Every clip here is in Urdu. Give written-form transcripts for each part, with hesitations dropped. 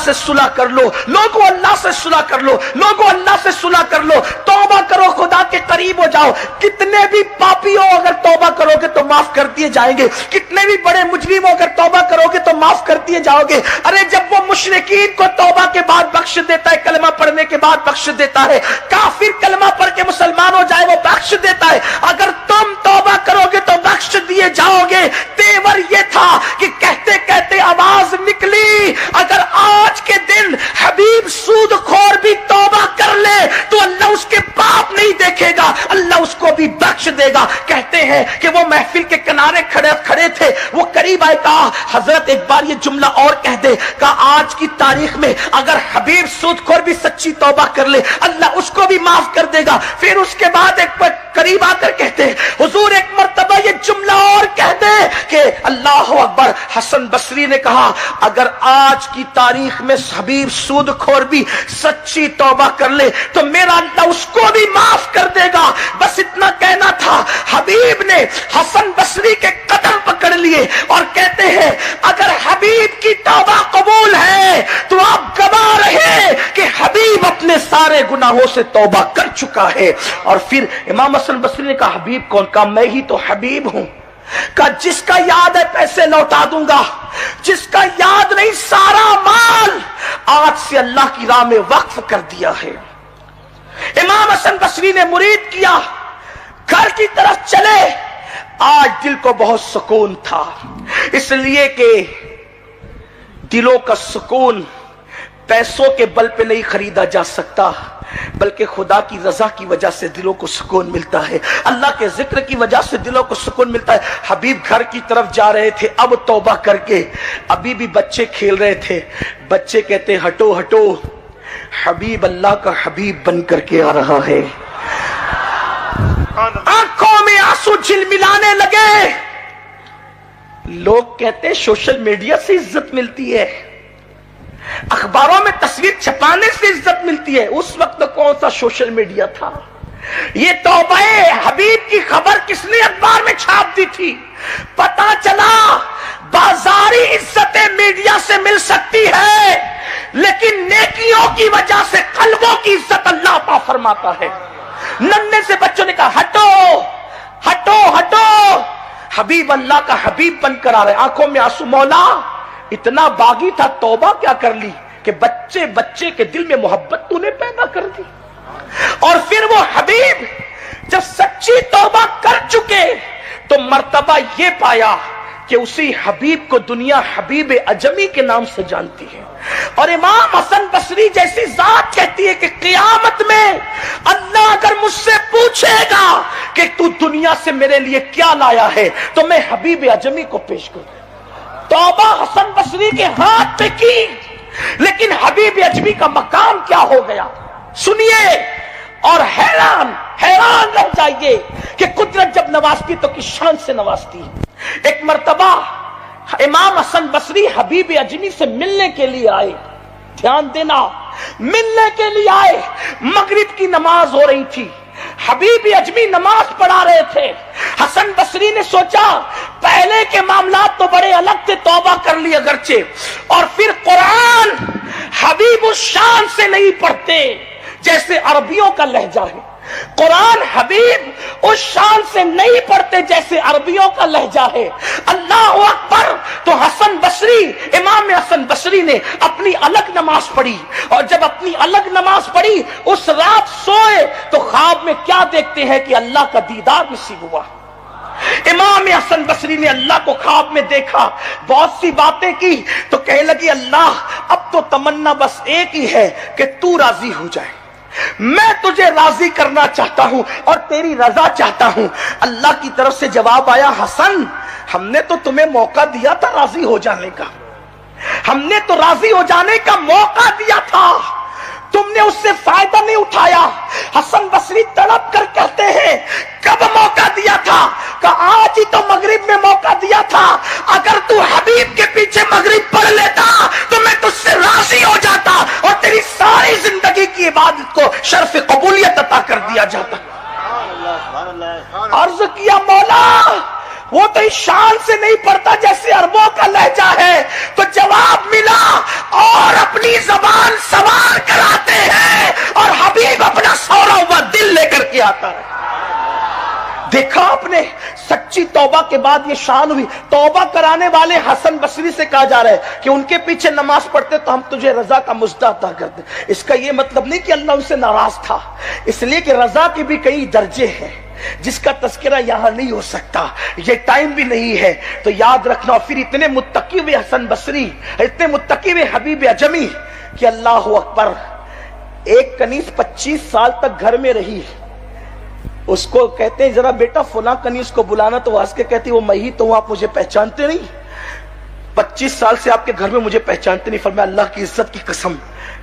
سے صلح کر لو لوگوں، اللہ سے صلح کر لو لوگوں، اللہ سے صلح کر لو، توبہ کرو، خدا کے قریب ہو جاؤ۔ کتنے بھی پاپی ہو اگر توبہ کرو گے تو معاف کر دیے جائیں گے، کتنے بھی بڑے مجرم ہو اگر توبہ کرو گے تو معاف کر دیے جاؤ گے۔ ارے جب وہ مشرکین کو توبہ کے بعد بخش دیتا ہے، کلمہ پڑھنے کے بعد بخش دیتا ہے، کافر کلمہ پڑھ کے مسلمان ہو جائے وہ بخش دیتا ہے، اگر تم توبہ کرو گے تو بخش دیے جاؤ گے۔ تیور یہ تھا کہ کہتے کہتے آواز نکلی، اگر آج کے دن حبیب سود خور بھی توبہ کر لے تو اللہ اس کے پاپ نہیں دیکھے گا، اللہ اس کو بھی بخش دے گا۔ کہتے ہیں کہ وہ محفل کے کنارے کھڑے تھے، وہ قریب آئے، کہا حضرت ایک بار یہ جملہ اور کہہ دے، کہا آج کی تاریخ میں اگر حبیب سود خور بھی سچی توبہ کر لے اللہ اس کو بھی معاف کر دے گا۔ پھر اس کے بعد ایک قریب آ کر کہتے ہیں حضور ایک مرتبہ یہ جملہ اور کہہ دے کہ اللہ اکبر۔ حسن بصری نے کہا اگر آج کی تاریخ میں حبیب سود خور بھی سچی توبہ کر لے تو میرا اللہ اس کو بھی معاف کر دے گا۔ بس اتنا کہنا تھا، حبیب نے حسن بصری کے قدم پکڑ لیے اور کہتے ہیں اگر حبیب کی توبہ قبول ہے تو آپ گواہ رہے کہ حبیب اپنے سارے گناہوں سے توبہ کر چکا ہے۔ اور پھر امام حسن بصری نے کہا حبیب کون؟ کہا میں ہی تو حبیب ہوں۔ کہا جس کا یاد ہے پیسے لوٹا دوں گا، جس کا یاد نہیں سارا مال آج سے اللہ کی راہ میں وقف کر دیا ہے۔ امام حسن بصری نے مرید کیا، گھر کی طرف چلے، آج دل کو بہت سکون تھا، اس لیے کہ دلوں کا سکون پیسوں کے بل پہ نہیں خریدا جا سکتا، بلکہ خدا کی رضا کی وجہ سے دلوں کو سکون ملتا ہے، اللہ کے ذکر کی وجہ سے دلوں کو سکون ملتا ہے۔ حبیب گھر کی طرف جا رہے تھے اب توبہ کر کے، ابھی بھی بچے کھیل رہے تھے، بچے کہتے ہٹو ہٹو، حبیب اللہ کا حبیب بن کر کے آ رہا ہے۔ آنکھوں میں آنسو جھلملانے لگے۔ لوگ کہتے سوشل میڈیا سے عزت ملتی ہے، اخباروں میں تصویر چھپانے سے عزت ملتی ہے، اس وقت کون سا سوشل میڈیا تھا؟ یہ توبہ حبیب کی خبر کس نے اخبار میں چھاپ دی تھی؟ پتا چلا بازاری عزتیں میڈیا سے مل سکتی ہے لیکن نیکیوں کی وجہ سے قلبوں کی عزت اللہ عطا فرماتا ہے۔ ننھے سے بچوں نے کہا ہٹو ہٹو ہٹو، حبیب اللہ کا حبیب بن کر آ رہے، آنکھوں میں آنسو۔ مولا اتنا باغی تھا، توبہ کیا کر لی کہ بچے کے دل میں محبت تو نے پیدا کر دی۔ اور پھر وہ حبیب جب سچی توبہ کر چکے تو مرتبہ یہ پایا کہ اسی حبیب کو دنیا حبیب اجمی کے نام سے جانتی ہے۔ اور امام حسن بصری جیسی ذات کہتی ہے کہ قیامت میں اللہ اگر مجھ سے پوچھے گا کہ تو دنیا سے میرے لیے کیا لایا ہے تو میں حبیب اجمی کو پیش کروں۔ توبہ حسن بصری کے ہاتھ پہ کی، لیکن حبیب اجمی کا مقام کیا ہو گیا سنیے، اور حیران رہ جائیے کہ قدرت جب نوازتی تو کس شان سے نوازتی ہے۔ ایک مرتبہ امام حسن بصری حبیب اجمی سے ملنے کے لیے آئے، دھیان دینا، ملنے کے لیے آئے، مغرب کی نماز ہو رہی تھی، حبیب اجمی نماز پڑھا رہے تھے۔ حسن بصری نے سوچا پہلے کے معاملات تو بڑے الگ تھے، توبہ کر لی اگرچہ، اور پھر قرآن حبیب اس شان سے نہیں پڑھتے جیسے عربیوں کا لہجہ ہے، قرآن حبیب اس شان سے نہیں پڑھتے جیسے عربیوں کا لہجہ ہے۔ اللہ اکبر! تو حسن بصری، امام حسن بصری نے اپنی الگ نماز پڑھی، اور جب اپنی الگ نماز پڑھی اس رات سوئے تو خواب میں کیا دیکھتے ہیں کہ اللہ کا دیدار نصیب ہوا۔ امام حسن بصری نے اللہ کو خواب میں دیکھا، بہت سی باتیں کی تو کہنے لگی اللہ اب تو تمنا بس ایک ہی ہے کہ تو راضی ہو جائے، میں تجھے راضی کرنا چاہتا ہوں اور تیری رضا چاہتا ہوں۔ اللہ کی طرف سے جواب آیا حسن ہم نے تو تمہیں موقع دیا تھا راضی ہو جانے کا، ہم نے تو راضی ہو جانے کا موقع دیا تھا، تم نے اس سے فائدہ نہیں اٹھایا۔ حسن بصری تڑپ کر کہتے ہیں کب موقع دیا تھا؟ کہ آج ہی تو مغرب میں موقع دیا تھا، اگر تو حبیب کے پیچھے مغرب پڑھ لیتا تو میں تجھ سے راضی ہو جاتا اور تیری ساری زندگی کی عبادت کو شرف قبولیت عطا کر دیا جاتا۔ عرض کیا مولا وہ تو اس شان سے نہیں پڑھتا جیسے عربوں کا لہجہ ہے، تو جواب ملا اور اپنی زبان سوار کراتے ہیں اور حبیب اپنا سورا ہوا دل لے کر کے آتا ہے. دیکھا آپ نے سچی توبہ کے بعد یہ شان ہوئی. توبہ کرانے والے حسن بصری سے کہا جا رہا ہے کہ ان کے پیچھے نماز پڑھتے تو ہم تجھے رضا کا مزدہ عطا کرتے. اس کا یہ مطلب نہیں کہ اللہ ان سے ناراض تھا، اس لیے کہ رضا کے بھی کئی درجے ہیں جس کا تذکرہ یہاں نہیں ہو سکتا، یہ ٹائم بھی نہیں ہے. تو یاد رکھنا. پھر اتنے متقی ہوئے حسن بصری، اتنے متقی ہوئے حبیب اجمی کہ اللہ اکبر، ایک کنیز 25 سال تک گھر میں رہی. اس کو کہتے ہیں ذرا بیٹا فلاں کنیز کو بلانا، تو ہنس کے کہتی وہ میں ہی تو ہوں، آپ مجھے پہچانتے نہیں؟ 25 سال سے آپ کے گھر میں مجھے پہچانتے نہیں. فرمایا اللہ کی عزت کی قسم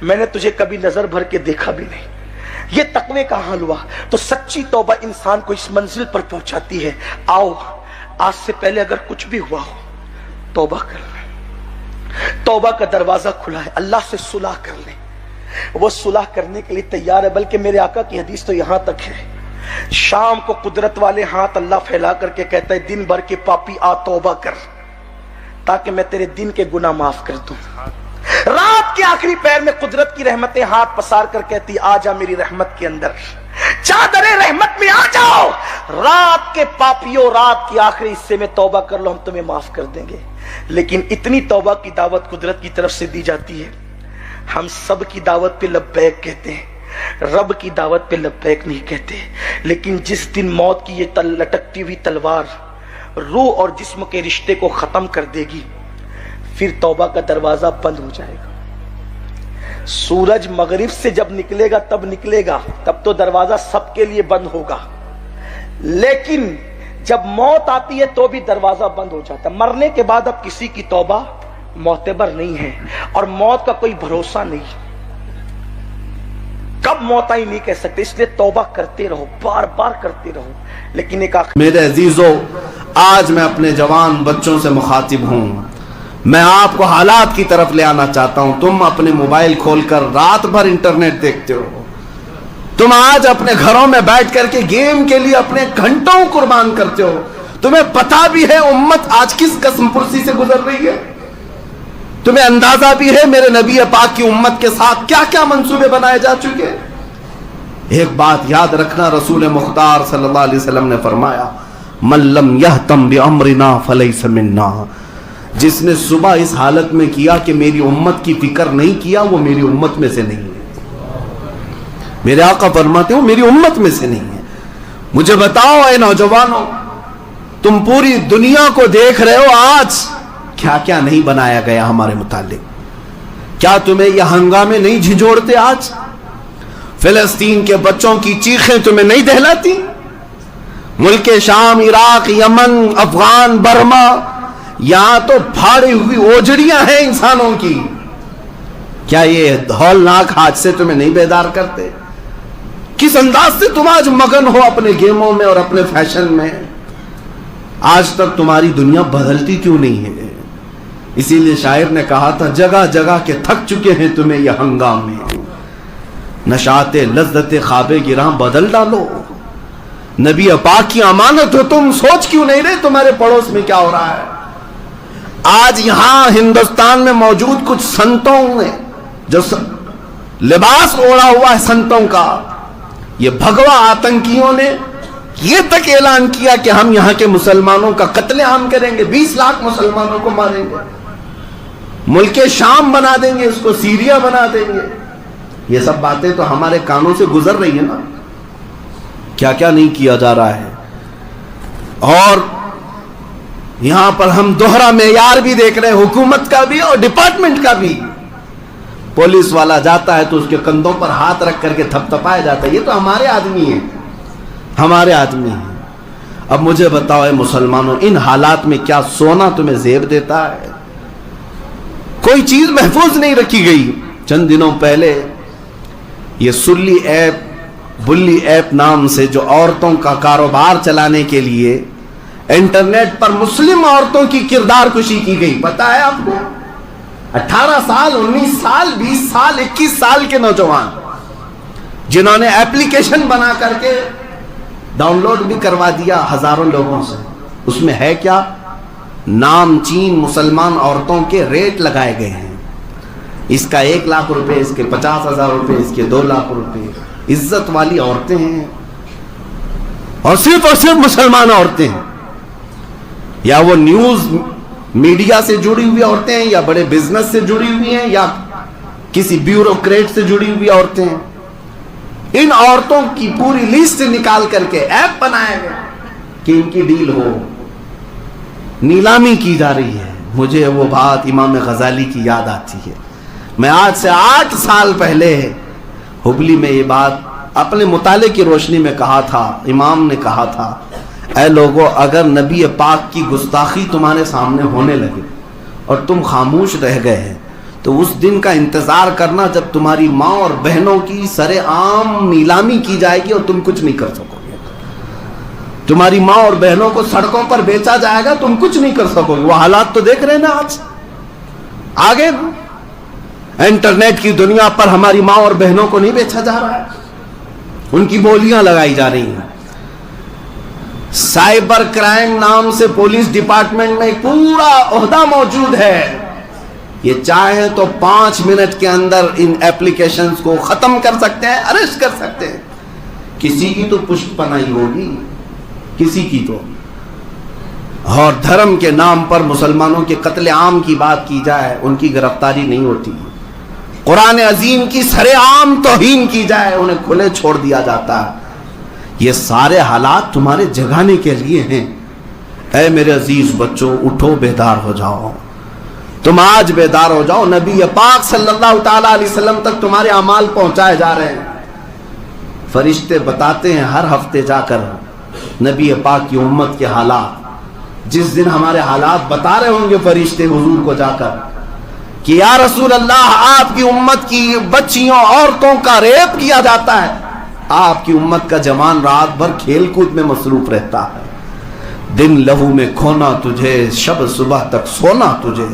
میں نے تجھے کبھی نظر بھر کے دیکھا بھی نہیں. یہ تقوی کا حال ہوا. تو سچی توبہ انسان کو اس منزل پر پہنچاتی ہے. آؤ آج سے پہلے اگر کچھ بھی ہوا ہو توبہ کر لیں. توبہ کا دروازہ کھلا ہے. اللہ سے صلح کر لیں. وہ صلح کرنے کے لیے تیار ہے. بلکہ میرے آقا کی حدیث تو یہاں تک ہے، شام کو قدرت والے ہاتھ اللہ پھیلا کر کے کہتا ہے دن بھر کے پاپی آ توبہ کر تاکہ میں تیرے دن کے گناہ معاف کر دوں. رات کے آخری پیر میں قدرت کی رحمتیں ہاتھ پسار کر کہتی آ جا میری رحمت کے اندر، چادر رحمت میں آ جاؤ. رات کے پاپیوں، رات کے آخری حصے میں توبہ کر لو، ہم تمہیں معاف کر دیں گے. لیکن اتنی توبہ کی دعوت قدرت کی طرف سے دی جاتی ہے، ہم سب کی دعوت پہ لبیک کہتے ہیں، رب کی دعوت پہ لبیک نہیں کہتے. لیکن جس دن موت کی یہ لٹکتی ہوئی تلوار روح اور جسم کے رشتے کو ختم کر دے گی، پھر توبہ کا دروازہ بند ہو جائے گا. سورج مغرب سے جب نکلے گا تب نکلے گا، تب تو دروازہ سب کے لیے بند ہوگا. لیکن جب موت آتی ہے تو بھی دروازہ بند ہو جاتا ہے. مرنے کے بعد اب کسی کی توبہ معتبر نہیں ہے، اور موت کا کوئی بھروسہ نہیں. کب موت آئی نہیں کہہ سکتے، اس لیے توبہ کرتے رہو، بار بار کرتے رہو. لیکن ایک میرے عزیزو، آج میں اپنے جوان بچوں سے مخاطب ہوں. میں آپ کو حالات کی طرف لے آنا چاہتا ہوں. تم اپنے موبائل کھول کر رات بھر انٹرنیٹ دیکھتے ہو. تم آج اپنے گھروں میں بیٹھ کر کے گیم کے لیے اپنے گھنٹوں قربان کرتے ہو. تمہیں پتا بھی ہے امت آج کس قسم پرسی سے گزر رہی ہے. تمہیں اندازہ بھی ہے میرے نبی پاک کی امت کے ساتھ کیا کیا منصوبے بنائے جا چکے. ایک بات یاد رکھنا، رسول مختار صلی اللہ علیہ وسلم نے فرمایا من لم یہتم بامرنا فلیس منا. جس نے صبح اس حالت میں کیا کہ میری امت کی فکر نہیں کیا، وہ میری امت میں سے نہیں ہے. میرے آقا فرماتے ہو میری امت میں سے نہیں ہے. مجھے بتاؤ اے نوجوانوں، تم پوری دنیا کو دیکھ رہے ہو، آج کیا کیا نہیں بنایا گیا ہمارے متعلق. کیا تمہیں یہ ہنگامے نہیں جھنجھوڑتے؟ آج فلسطین کے بچوں کی چیخیں تمہیں نہیں دہلاتی؟ ملک شام، عراق، یمن، افغان، برما، یہاں تو پھاڑی ہوئی اوجڑیاں ہیں انسانوں کی. کیا یہ ہولناک حادثے تمہیں نہیں بیدار کرتے؟ کس انداز سے تم آج مگن ہو اپنے گیموں میں اور اپنے فیشن میں؟ آج تک تمہاری دنیا بدلتی کیوں نہیں ہے؟ اسی لیے شاعر نے کہا تھا جگہ جگہ کے تھک چکے ہیں تمہیں یہ ہنگامے، نشاط لذت خواب گراں بدل ڈالو. نبی پاک کی امانت ہو تم، سوچ کیوں نہیں رہے تمہارے پڑوس میں کیا ہو رہا ہے؟ آج یہاں ہندوستان میں موجود کچھ سنتوں نے جو لباس اوڑا ہوا ہے سنتوں کا، یہ بھگوا آتنکیوں نے یہ تک اعلان کیا کہ ہم یہاں کے مسلمانوں کا قتل عام کریں گے، 20 لاکھ مسلمانوں کو ماریں گے، ملک شام بنا دیں گے، اس کو سیریا بنا دیں گے. یہ سب باتیں تو ہمارے کانوں سے گزر رہی ہیں نا. کیا کیا نہیں کیا جا رہا ہے. اور یہاں پر ہم دوہرا معیار بھی دیکھ رہے ہیں، حکومت کا بھی اور ڈپارٹمنٹ کا بھی. پولیس والا جاتا ہے تو اس کے کندھوں پر ہاتھ رکھ کر کے تھپ تھپایا جاتا ہے، یہ تو ہمارے آدمی ہیں، ہمارے آدمی ہیں. اب مجھے بتاؤ اے مسلمانوں، ان حالات میں کیا سونا تمہیں زیب دیتا ہے؟ کوئی چیز محفوظ نہیں رکھی گئی. چند دنوں پہلے یہ سلی ایپ، بلی ایپ نام سے جو عورتوں کا کاروبار چلانے کے لیے انٹرنیٹ پر مسلم عورتوں کی کردار کشی کی گئی. پتا ہے آپ کو؟ 18 سال، 19 سال، 20 سال، 21 سال کے نوجوان جنہوں نے ایپلیکیشن بنا کر کے ڈاؤن لوڈ بھی کروا دیا ہزاروں لوگوں سے. اس میں ہے کیا؟ نام چین مسلمان عورتوں کے ریٹ لگائے گئے ہیں. اس کا 1 لاکھ روپے، اس کے 50,000 روپے، اس کے 2 لاکھ روپے. عزت والی عورتیں ہیں اور صرف مسلمان عورتیں ہیں، یا وہ نیوز میڈیا سے جڑی ہوئی عورتیں ہیں، یا بڑے بزنس سے جڑی ہوئی ہیں، یا کسی بیوروکریٹ سے جڑی ہوئی عورتیں ہیں. ان عورتوں کی پوری لسٹ نکال کر کے ایپ بنایا گیا کہ ان کی ڈیل ہو. نیلامی کی جا رہی ہے. مجھے وہ بات امام غزالی کی یاد آتی ہے. میں آج سے 8 سال پہلے ہبلی میں یہ بات اپنے مطالعے کی روشنی میں کہا تھا. امام نے کہا تھا، اے لوگو، اگر نبی پاک کی گستاخی تمہارے سامنے ہونے لگے اور تم خاموش رہ گئے ہیں تو اس دن کا انتظار کرنا جب تمہاری ماں اور بہنوں کی سر عام نیلامی کی جائے گی اور تم کچھ نہیں کر سکو گے. تمہاری ماں اور بہنوں کو سڑکوں پر بیچا جائے گا، تم کچھ نہیں کر سکو گے. وہ حالات تو دیکھ رہے ہیں نا آج آگے. انٹرنیٹ کی دنیا پر ہماری ماں اور بہنوں کو نہیں بیچا جا رہا ہے، ان کی بولیاں لگائی جا رہی ہیں. سائبر کرائم نام سے پولیس ڈپارٹمنٹ میں ایک پورا عہدہ موجود ہے. یہ چاہے تو 5 منٹ کے اندر ان ایپلیکیشنز کو ختم کر سکتے ہیں، اریسٹ کر سکتے ہیں. کسی کی تو پشت پناہی ہوگی، کسی کی تو. اور دھرم کے نام پر مسلمانوں کے قتل عام کی بات کی جائے، ان کی گرفتاری نہیں ہوتی. قرآن عظیم کی سر عام توہین کی جائے، انہیں کھلے چھوڑ دیا جاتا ہے. یہ سارے حالات تمہارے جگانے کے لیے ہیں. اے میرے عزیز بچوں، اٹھو، بیدار ہو جاؤ. تم آج بیدار ہو جاؤ. نبی پاک صلی اللہ تعالی علیہ وسلم تک تمہارے اعمال پہنچائے جا رہے ہیں. فرشتے بتاتے ہیں ہر ہفتے جا کر نبی پاک کی امت کے حالات. جس دن ہمارے حالات بتا رہے ہوں گے فرشتے حضور کو جا کر کہ یا رسول اللہ، آپ کی امت کی بچیوں عورتوں کا ریپ کیا جاتا ہے، آپ کی امت کا جوان رات بھر کھیل کود میں مصروف رہتا ہے، دن لہو میں کھونا تجھے، شب صبح تک سونا تجھے،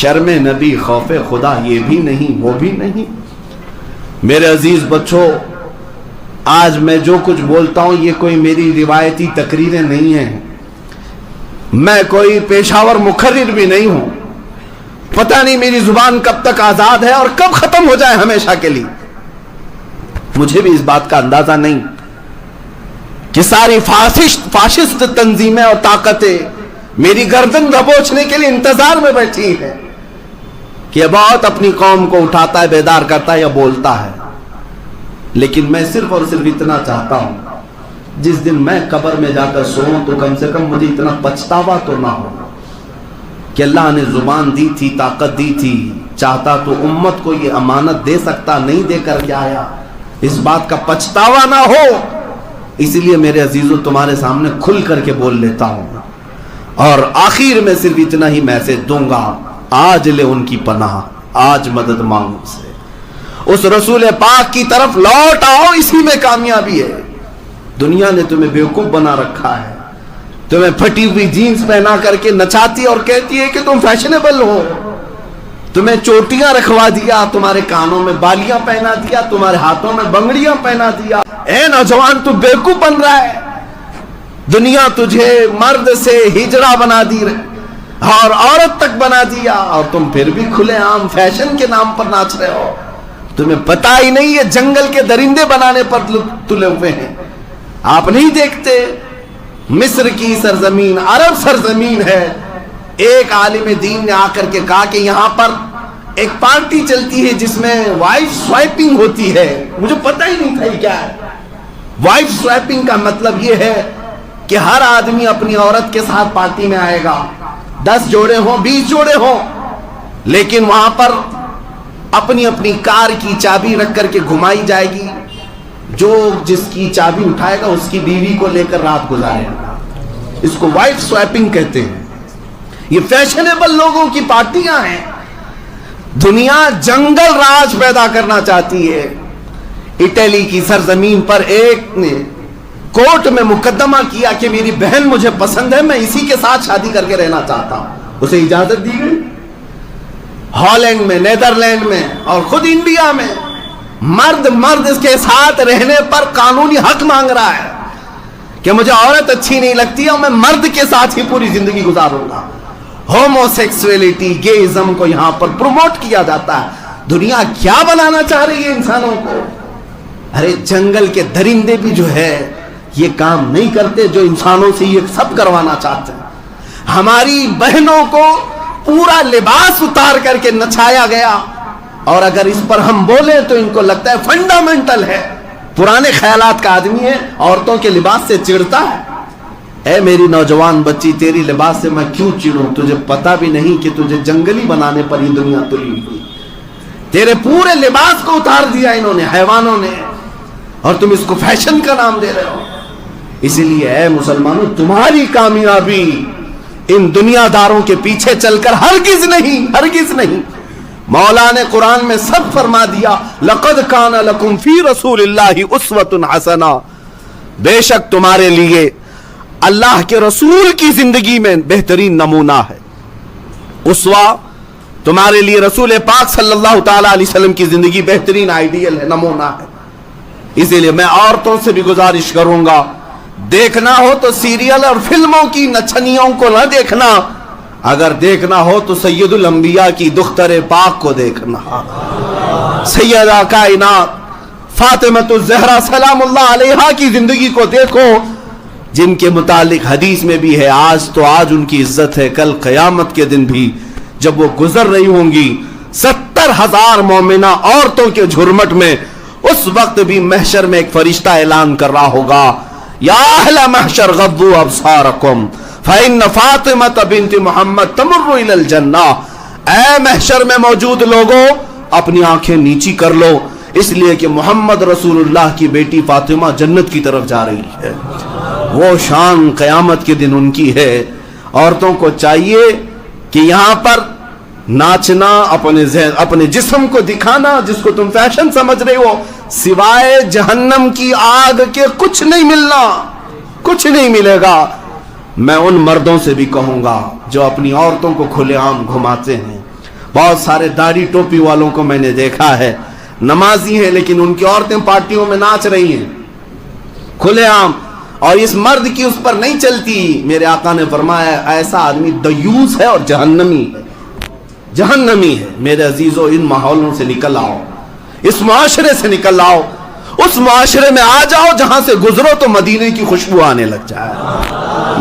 شرم نبی خوف خدا یہ بھی نہیں وہ بھی نہیں. میرے عزیز بچوں، آج میں جو کچھ بولتا ہوں یہ کوئی میری روایتی تقریریں نہیں ہیں. میں کوئی پیشاور مقرر بھی نہیں ہوں. پتہ نہیں میری زبان کب تک آزاد ہے اور کب ختم ہو جائے ہمیشہ کے لیے. مجھے بھی اس بات کا اندازہ نہیں کہ ساری فاشسٹ تنظیمیں اور طاقتیں میری گردن دبوچنے کے لیے انتظار میں بیٹھی ہیں کہ یہ بہت اپنی قوم کو اٹھاتا ہے، بیدار کرتا ہے یا بولتا ہے. لیکن میں صرف اور صرف اتنا چاہتا ہوں، جس دن میں قبر میں جا کر سوؤں تو کم سے کم مجھے اتنا پچھتاوا تو نہ ہو کہ اللہ نے زبان دی تھی، طاقت دی تھی، چاہتا تو امت کو یہ امانت دے سکتا، نہیں دے کر کے آیا. اس بات کا پچھتاوا نہ ہو. اس لیے میرے عزیزوں تمہارے سامنے کھل کر کے بول لیتا ہوں. اور آخر میں صرف اتنا ہی میسج دوں گا، آج لے ان کی پناہ، آج مدد مانگو سے، اس رسول پاک کی طرف لوٹ آؤ. اسی میں کامیابی ہے. دنیا نے تمہیں بیوقوف بنا رکھا ہے، تمہیں پھٹی ہوئی جینز پہنا کر کے نچاتی اور کہتی ہے کہ تم فیشنیبل ہو. تمہیں چوٹیاں رکھوا دیا، تمہارے کانوں میں بالیاں پہنا دیا، تمہارے ہاتھوں میں بنگڑیاں پہنا دیا. اے نوجوان، تو بیوقوف بن رہا ہے. دنیا تجھے مرد سے ہجڑا بنا دی اور عورت تک بنا دیا، اور تم پھر بھی کھلے عام فیشن کے نام پر ناچ رہے ہو. تمہیں پتہ ہی نہیں یہ جنگل کے درندے بنانے پر تلے ہوئے ہیں. آپ نہیں دیکھتے مصر کی سرزمین عرب سرزمین ہے. ایک عالم دین نے آ کر کے کہا کہ یہاں پر ایک پارٹی چلتی ہے جس میں وائف سوائپنگ ہوتی ہے. مجھے پتہ ہی نہیں تھا یہ کیا ہے. وائف سوائپنگ کا مطلب یہ ہے کہ ہر آدمی اپنی عورت کے ساتھ پارٹی میں آئے گا، 10 جوڑے ہوں 20 جوڑے ہوں، لیکن وہاں پر اپنی اپنی کار کی چابی رکھ کر کے گھمائی جائے گی. جو جس کی چابی اٹھائے گا اس کی بیوی کو لے کر رات گزارے گا. اس کو وائف سوائپنگ کہتے ہیں. یہ فیشنیبل لوگوں کی پارٹیاں ہیں. دنیا جنگل راج پیدا کرنا چاہتی ہے. اٹلی کی سرزمین پر ایک نے کورٹ میں مقدمہ کیا کہ میری بہن مجھے پسند ہے، میں اسی کے ساتھ شادی کر کے رہنا چاہتا ہوں. اسے اجازت دی گئی. ہالینڈ میں، نیدرلینڈ میں اور خود انڈیا میں مرد اس کے ساتھ رہنے پر قانونی حق مانگ رہا ہے کہ مجھے عورت اچھی نہیں لگتی اور میں مرد کے ساتھ ہی پوری زندگی گزاروں گا. ہومو سیکسولیٹی، گےازم کو یہاں پر پروموٹ کیا جاتا ہے. دنیا کیا بنانا چاہ رہی ہے انسانوں کو؟ ارے جنگل کے درندے بھی جو ہے یہ کام نہیں کرتے جو انسانوں سے یہ سب کروانا چاہتے ہیں. ہماری بہنوں کو پورا لباس اتار کر کے نچایا گیا، اور اگر اس پر ہم بولیں تو ان کو لگتا ہے فنڈامنٹل ہے، پرانے خیالات کا آدمی ہے، عورتوں کے لباس سے چڑھتا ہے. اے میری نوجوان بچی، تیری لباس سے میں کیوں چڑھوں؟ تجھے پتا بھی نہیں کہ تجھے جنگلی بنانے پر یہ دنیا تلی ہوئی. تیرے پورے لباس کو اتار دیا انہوں نے، حیوانوں نے، اور تم اس کو فیشن کا نام دے رہے ہو. اسی لیے اے مسلمانوں، تمہاری کامیابی ان دنیا داروں کے پیچھے چل کر ہرگز نہیں، ہرگز نہیں. مولا نے قرآن میں سب فرما دیا، لقد کان لکم فی رسول اللہ اسوۃ حسنہ، بے شک تمہارے لیے اللہ کے رسول کی زندگی میں بہترین نمونہ ہے. اسوہ تمہارے لیے رسول پاک صلی اللہ تعالی علیہ وسلم کی زندگی بہترین آئیڈیل ہے، نمونہ ہے. اسی لیے میں عورتوں سے بھی گزارش کروں گا، دیکھنا ہو تو سیریل اور فلموں کی نچنیوں کو نہ دیکھنا، اگر دیکھنا ہو تو سید الانبیاء کی دختر پاک کو دیکھنا. سیدہ کائنات فاطمۃ الزہرا سلام اللہ علیہا کی زندگی کو دیکھو، جن کے متعلق حدیث میں بھی ہے آج تو آج ان کی عزت ہے، کل قیامت کے دن بھی جب وہ گزر رہی ہوں گی 70,000 مومنہ عورتوں کے جھرمٹ میں، اس وقت بھی محشر میں ایک فرشتہ اعلان کر رہا ہوگا، یا اہل محشر غضوا ابصارکم فإن فاطمہ بنت محمد تمر الی الجنہ. اے محشر میں موجود لوگوں، اپنی آنکھیں نیچی کر لو، اس لیے کہ محمد رسول اللہ کی بیٹی فاطمہ جنت کی طرف جا رہی ہے. وہ شان قیامت کے دن ان کی ہے. عورتوں کو چاہیے کہ یہاں پر ناچنا، اپنے جسم کو دکھانا جس کو تم فیشن سمجھ رہے ہو، سوائے جہنم کی آگ کے کچھ نہیں ملنا، کچھ نہیں ملے گا. میں ان مردوں سے بھی کہوں گا جو اپنی عورتوں کو کھلے عام گھماتے ہیں. بہت سارے داڑھی ٹوپی والوں کو میں نے دیکھا ہے، نمازی ہیں لیکن ان کی عورتیں پارٹیوں میں ناچ رہی ہیں کھلے عام، اور اس مرد کی اس پر نہیں چلتی. میرے آقا نے فرمایا ایسا آدمی دیوس ہے اور جہنمی ہے، جہنمی ہے. میرے عزیزو، ان ماحولوں سے نکل آؤ، اس معاشرے سے نکل آؤ، اس معاشرے میں آ جاؤ جہاں سے گزرو تو مدینے کی خوشبو آنے لگ جائے،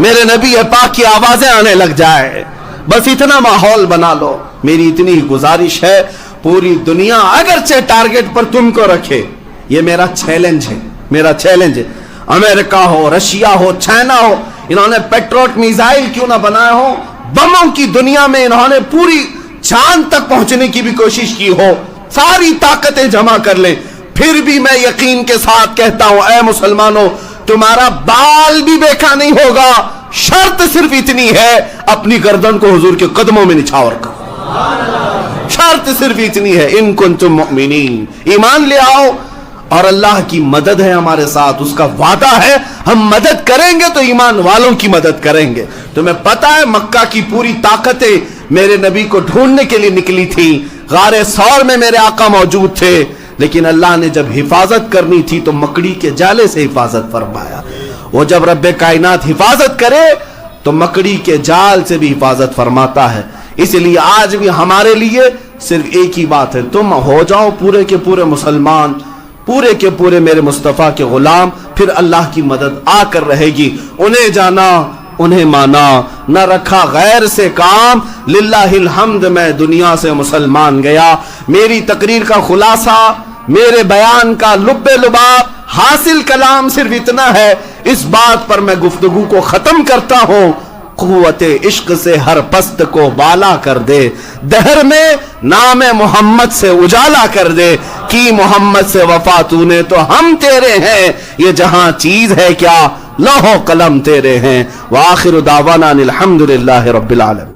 میرے نبی پاک کی آوازیں آنے لگ جائے. بس اتنا ماحول بنا لو. میری اتنی گزارش ہے، پوری دنیا اگرچہ ٹارگٹ پر تم کو رکھے، یہ میرا چیلنج ہے، میرا چیلنج ہے. امریکہ ہو، رشیا ہو، چائنا ہو، انہوں نے پیٹروٹ میزائل کیوں نہ بنایا ہو، بموں کی دنیا میں انہوں نے پوری چاند تک پہنچنے کی بھی کوشش کی ہو، ساری طاقتیں جمع کر لیں، پھر بھی میں یقین کے ساتھ کہتا ہوں اے مسلمانوں، تمہارا بال بھی بیکا نہیں ہوگا. شرط صرف اتنی ہے، اپنی گردن کو حضور کے قدموں میں نچھاور کرو. شرط صرف اتنی ہے، ان کنتم مؤمنین، ایمان لے آؤ. اور اللہ کی مدد ہے ہمارے ساتھ، اس کا وعدہ ہے ہم مدد کریں گے تو ایمان والوں کی مدد کریں گے. تمہیں پتا ہے مکہ کی پوری طاقتیں میرے نبی کو ڈھونڈنے کے لیے نکلی تھی. غار ثور میں میرے آقا موجود تھے، لیکن اللہ نے جب حفاظت کرنی تھی تو مکڑی کے جالے سے حفاظت فرمایا. وہ جب رب کائنات حفاظت کرے تو مکڑی کے جال سے بھی حفاظت فرماتا ہے. اس لیے آج بھی ہمارے لیے صرف ایک ہی بات ہے، تم ہو جاؤ پورے کے پورے مسلمان، پورے کے پورے میرے مصطفیٰ کے غلام، پھر اللہ کی مدد آ کر رہے گی. انہیں جانا، انہیں مانا، نہ رکھا غیر سے کام، للہ الحمد میں دنیا سے مسلمان گیا. میری تقریر کا خلاصہ، میرے بیان کا لب لباب، حاصل کلام صرف اتنا ہے. اس بات پر میں گفتگو کو ختم کرتا ہوں، قوت عشق سے ہر پست کو بالا کر دے، دہر میں نام محمد سے اجالا کر دے. کی محمد سے وفا تو نے تو ہم تیرے ہیں، یہ جہاں چیز ہے کیا لوح و قلم تیرے ہیں. وآخر دعوانا الحمدللہ رب العالمین.